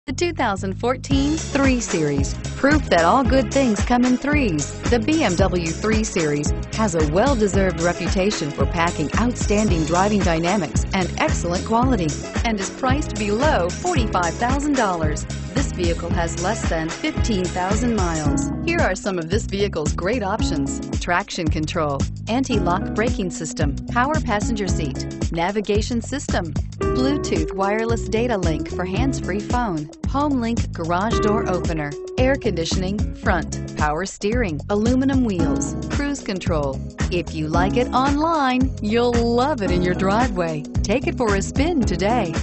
The 2014 3 Series. Proof that all good things come in threes. The BMW 3 Series has a well-deserved reputation for packing outstanding driving dynamics and excellent quality, and is priced below $45,000. This vehicle has less than 15,000 miles. Here are some of this vehicle's great options: traction control, anti-lock braking system, power passenger seat, navigation system, Bluetooth wireless data link for hands-free phone, home link garage door opener, air conditioning front, power steering, aluminum wheels, cruise control. If you like it online, you'll love it in your driveway. Take it for a spin today.